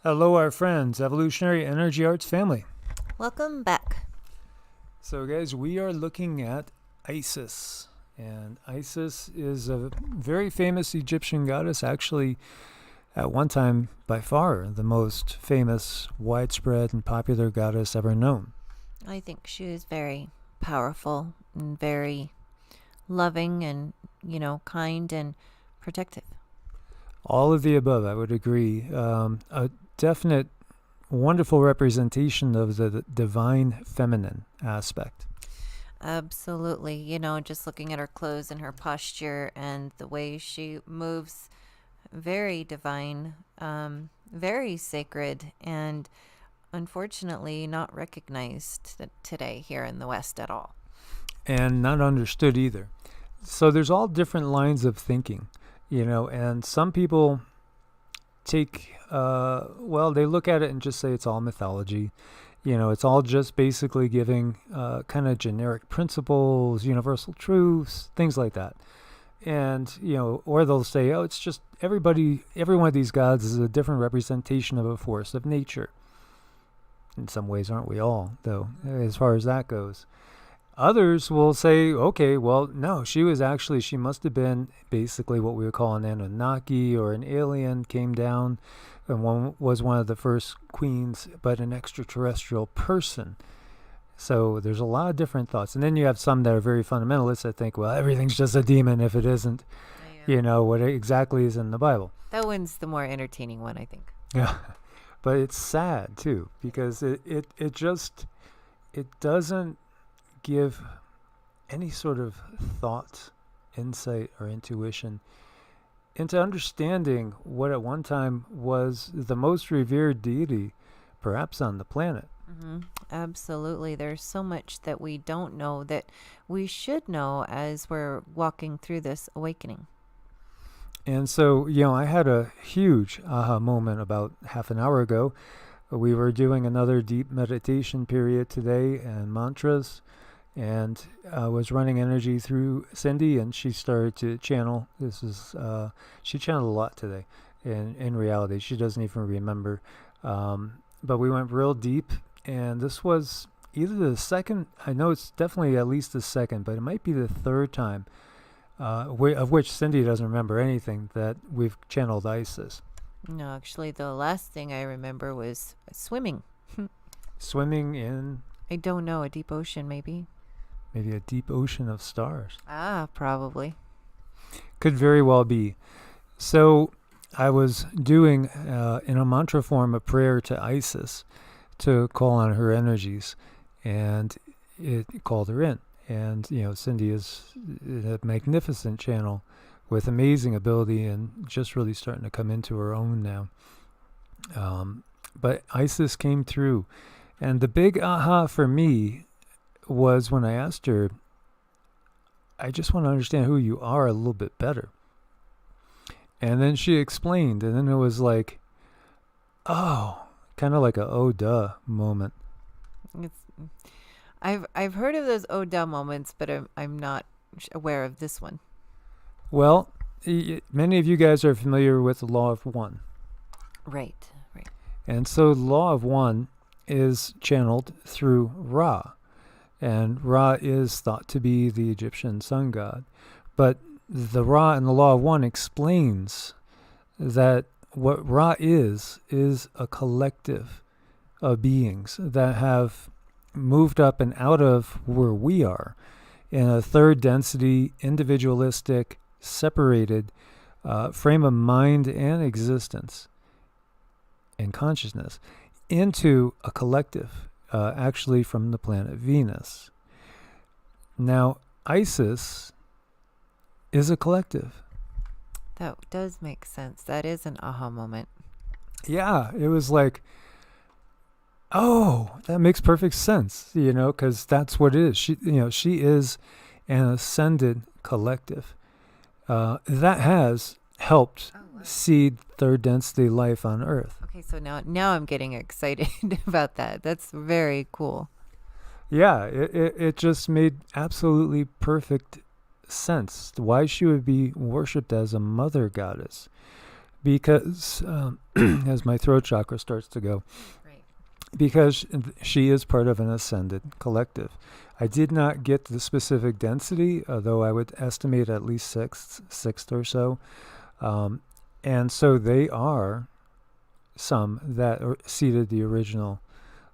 Hello, our friends, Evolutionary Energy Arts family. Welcome back. So, guys, we are looking at Isis. And Isis is a very famous Egyptian goddess, actually, at one time, by far, the most famous, widespread, and popular goddess ever known. I think she is very powerful and very loving and, kind and protective. All of the above, I would agree. A definite, wonderful representation of the divine feminine aspect. Absolutely. Just looking at her clothes and her posture and the way she moves, very divine, very sacred, and unfortunately not recognized today here in the West at all. And not understood either. So there's all different lines of thinking, and some people take, they look at it and just say it's all mythology. It's all just basically giving kind of generic principles, universal truths, things like that. And, or they'll say, oh, it's just every one of these gods is a different representation of a force of nature. In some ways, aren't we all, though, as far as that goes? Others will say, okay, well, no, she must have been basically what we would call an Anunnaki or an alien, came down and was one of the first queens, but an extraterrestrial person. So there's a lot of different thoughts. And then you have some that are very fundamentalists that think, well, everything's just a demon if it isn't, what exactly is in the Bible. That one's the more entertaining one, I think. Yeah. But it's sad, too, because it doesn't give any sort of thought, insight, or intuition into understanding what at one time was the most revered deity perhaps on the planet. Mm-hmm. Absolutely. There's so much that we don't know that we should know as we're walking through this awakening. And so, I had a huge aha moment about half an hour ago. We were doing another deep meditation period today and mantras. And I was running energy through Cindy, and she started to channel. She channeled a lot today. In reality, she doesn't even remember. But we went real deep, and this was either the second. I know it's definitely at least the second, but it might be the third time, of which Cindy doesn't remember anything, that we've channeled Isis. No, actually, the last thing I remember was swimming. Swimming in? I don't know, a deep ocean, maybe. Maybe a deep ocean of stars. Probably. Could very well be. So I was doing, in a mantra form, a prayer to Isis to call on her energies, and it called her in. And, Cindy is a magnificent channel with amazing ability and just really starting to come into her own now. But Isis came through. And the big aha for me was when I asked her, I just want to understand who you are a little bit better. And then she explained, and then it was like, oh, kind of like a oh duh moment. I've heard of those oh duh moments, but I'm not aware of this one. Well, many of you guys are familiar with the law of one. Right. And so the law of one is channeled through Ra. And Ra is thought to be the Egyptian sun god. But the Ra in the Law of One explains that what Ra is a collective of beings that have moved up and out of where we are in a third density, individualistic, separated frame of mind and existence and consciousness into a collective. Actually from the planet Venus. Now, Isis is a collective. That does make sense. That is an aha moment. Yeah, it was like, oh, that makes perfect sense, because that's what it is. She is an ascended collective that has helped seed third density life on Earth. Okay, so now I'm getting excited about that. That's very cool. Yeah, it just made absolutely perfect sense why she would be worshipped as a mother goddess. because as my throat chakra starts to go, Right. because she is part of an ascended collective. I did not get the specific density, although I would estimate at least sixth or so. And so they are some that seeded the original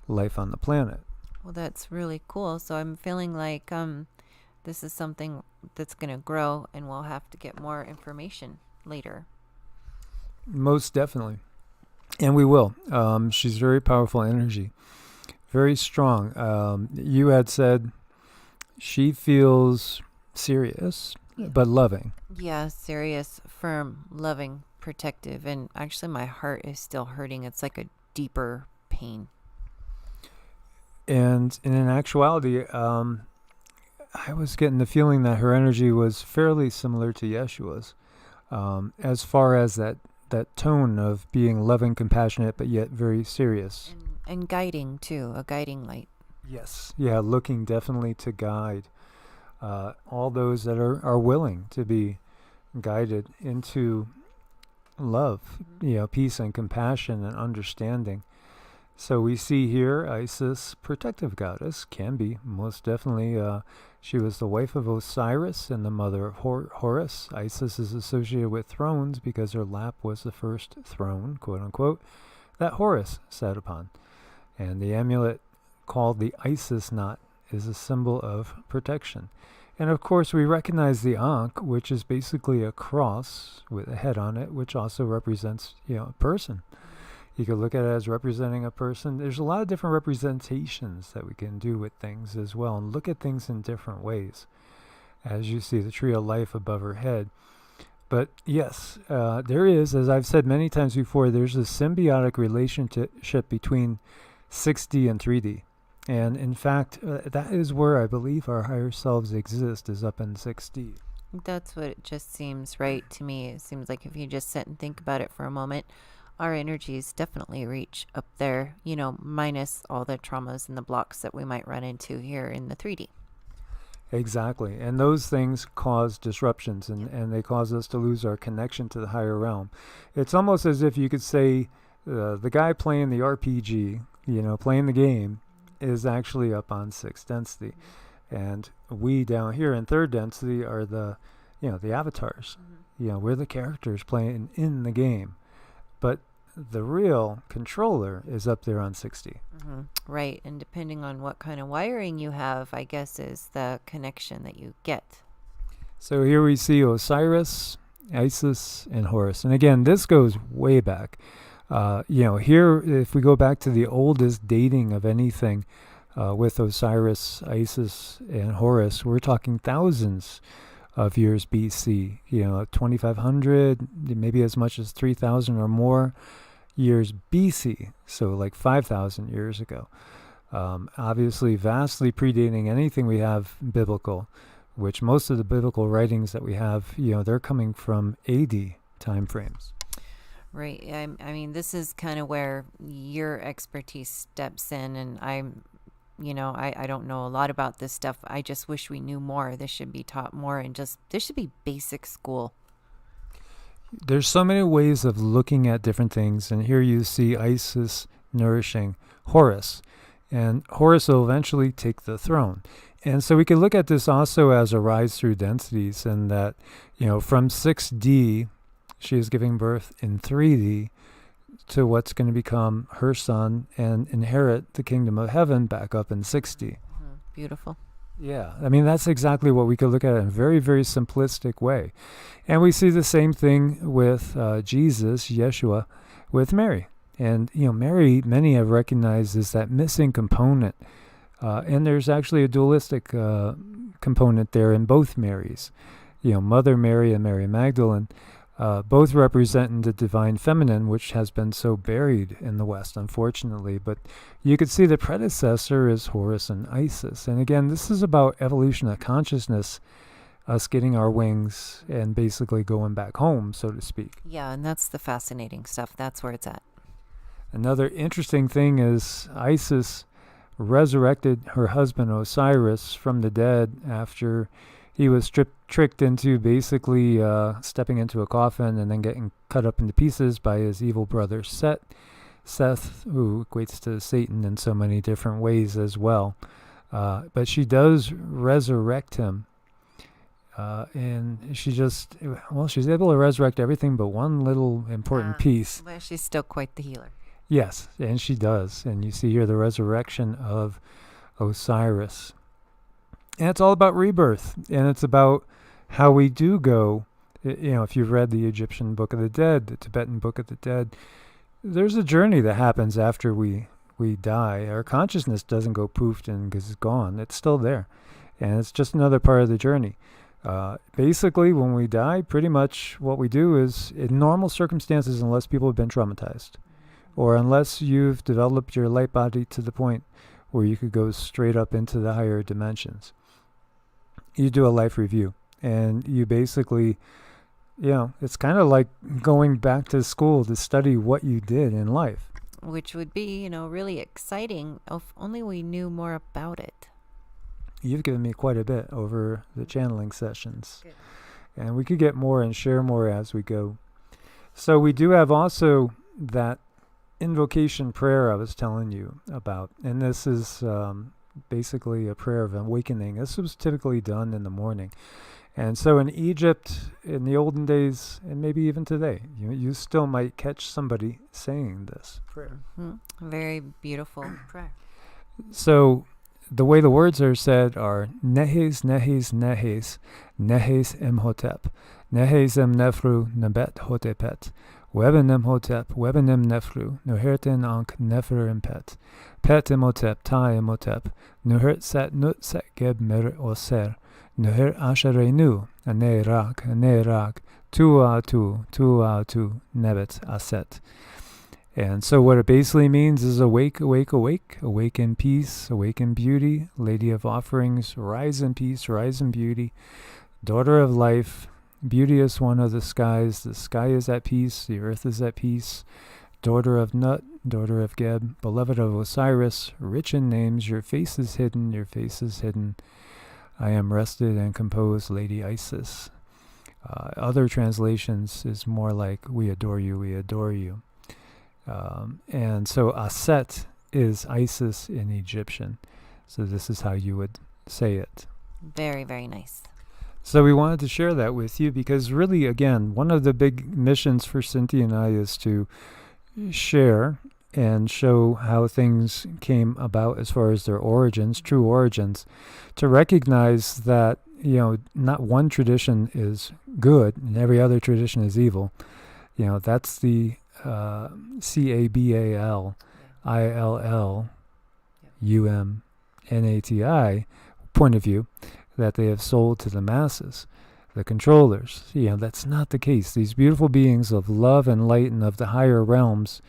life on the planet. Well, that's really cool. So I'm feeling like this is something that's going to grow, and we'll have to get more information later. Most definitely. And we will. She's very powerful energy, very strong. You had said she feels serious, but loving. Yeah, serious, firm, loving, protective. And actually, my heart is still hurting. It's like a deeper pain. And in actuality, I was getting the feeling that her energy was fairly similar to Yeshua's, as far as that tone of being loving, compassionate, but yet very serious. And guiding, too, a guiding light. Yes. Yeah, looking definitely to guide all those that are willing to be guided into love, peace and compassion and understanding. So we see here Isis, protective goddess, can be, most definitely. She was the wife of Osiris and the mother of Horus. Isis is associated with thrones because her lap was the first throne, quote unquote, that Horus sat upon. And the amulet called the Isis knot is a symbol of protection. And of course we recognize the Ankh, which is basically a cross with a head on it, which also represents, a person. You could look at it as representing a person. There's a lot of different representations that we can do with things as well, and look at things in different ways. As you see the tree of life above her head. But yes, there is, as I've said many times before, there's a symbiotic relationship between 6D and 3D. And in fact, that is where I believe our higher selves exist, is up in 6D. That's what it just seems right to me. It seems like if you just sit and think about it for a moment, our energies definitely reach up there, minus all the traumas and the blocks that we might run into here in the 3D. Exactly. And those things cause disruptions, and they cause us to lose our connection to the higher realm. It's almost as if you could say the guy playing the RPG, playing the game, is actually up on 6th density. And we down here in 3rd density are the avatars. We're the characters playing in the game. But the real controller is up there on 60. Right. And depending on what kind of wiring you have, I guess, is the connection that you get. So here we see Osiris, Isis, and Horus. And again, this goes way back. Here, if we go back to the oldest dating of anything with Osiris, Isis, and Horus, we're talking thousands of years BC, 2,500, maybe as much as 3,000 or more years BC, so like 5,000 years ago. Obviously, vastly predating anything we have biblical, which most of the biblical writings that we have, they're coming from AD time frames. Right. I mean, this is kind of where your expertise steps in, and I don't know a lot about this stuff. I just wish we knew more. This should be taught more, and this should be basic school. There's so many ways of looking at different things, and here you see Isis nourishing Horus, and Horus will eventually take the throne. And so we could look at this also as a rise through densities, and that, from 6D, she is giving birth in 3D to what's going to become her son and inherit the kingdom of heaven back up in 6D. Beautiful. Yeah, I mean, that's exactly what we could look at in a very, very simplistic way. And we see the same thing with Jesus, Yeshua, with Mary. And, Mary, many have recognized is that missing component. And there's actually a dualistic component there in both Marys. Mother Mary and Mary Magdalene, both representing the divine feminine, which has been so buried in the West, unfortunately. But you could see the predecessor is Horus and Isis. And again, this is about evolution of consciousness, us getting our wings and basically going back home, so to speak. Yeah, and that's the fascinating stuff. That's where it's at. Another interesting thing is Isis resurrected her husband Osiris from the dead after he was tricked into basically stepping into a coffin and then getting cut up into pieces by his evil brother Seth, who equates to Satan in so many different ways as well. But she does resurrect him. And she's able to resurrect everything but one little important piece. Well, she's still quite the healer. Yes, and she does. And you see here the resurrection of Osiris. And it's all about rebirth. And it's about how we do go. If you've read the Egyptian Book of the Dead, the Tibetan Book of the Dead, there's a journey that happens after we die. Our consciousness doesn't go poofed and is gone. It's still there. And it's just another part of the journey. Basically, when we die, pretty much what we do is, in normal circumstances, unless people have been traumatized, or unless you've developed your light body to the point where you could go straight up into the higher dimensions, you do a life review. And you basically, it's kind of like going back to school to study what you did in life. Which would be, really exciting if only we knew more about it. You've given me quite a bit over the channeling sessions. Good. And we could get more and share more as we go. So we do have also that invocation prayer I was telling you about. And this is basically a prayer of awakening. This was typically done in the morning. And so in Egypt, in the olden days, and maybe even today, you still might catch somebody saying this prayer. Mm-hmm. Very beautiful prayer. So the way the words are said are Nehes, Nehes, Nehes, Nehes Imhotep, Nehes Nefru Nebet Hotepet, Weben Imhotep, Weben Nefru, Nuherten Ankh Nefer Impet, Pet Imhotep, Ta Imhotep, Nuhert Sat Nut Set Geb Mer Oser, Nuher Asherenu, Ane Rak, Tua Tu, Nebet Aset. And so what it basically means is awake, awake, awake, awake in peace, awake in beauty, Lady of Offerings, rise in peace, rise in beauty, Daughter of Life, beauteous one of the sky is at peace, the earth is at peace, Daughter of Nut, Daughter of Geb, beloved of Osiris, rich in names, your face is hidden, I am rested and composed, Lady Isis. Other translations is more like, we adore you, we adore you. And so Aset is Isis in Egyptian. So this is how you would say it. Very, very nice. So we wanted to share that with you because really, again, one of the big missions for Cynthia and I is to share and show how things came about as far as their origins, true origins, to recognize that, not one tradition is good and every other tradition is evil. That's the CABALILLUMNATI point of view that they have sold to the masses, the controllers. That's not the case. These beautiful beings of love and light and of the higher realms,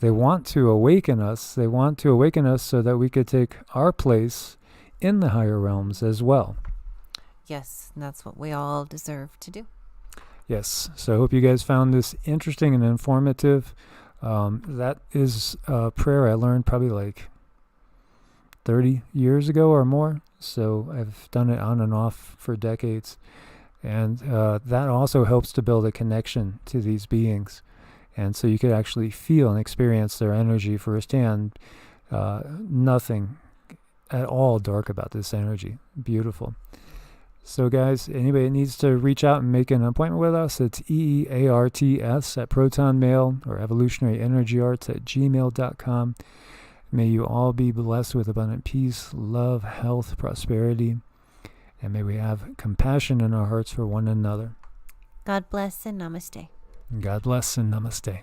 they want to awaken us. They want to awaken us so that we could take our place in the higher realms as well. Yes, and that's what we all deserve to do. Yes, so I hope you guys found this interesting and informative. That is a prayer I learned probably like 30 years ago or more. So I've done it on and off for decades. And that also helps to build a connection to these beings. And so you could actually feel and experience their energy firsthand. Nothing at all dark about this energy. Beautiful. So guys, anybody that needs to reach out and make an appointment with us, it's EEARTS at Proton Mail or evolutionaryenergyarts at gmail.com. May you all be blessed with abundant peace, love, health, prosperity, and may we have compassion in our hearts for one another. God bless and namaste. God bless and namaste.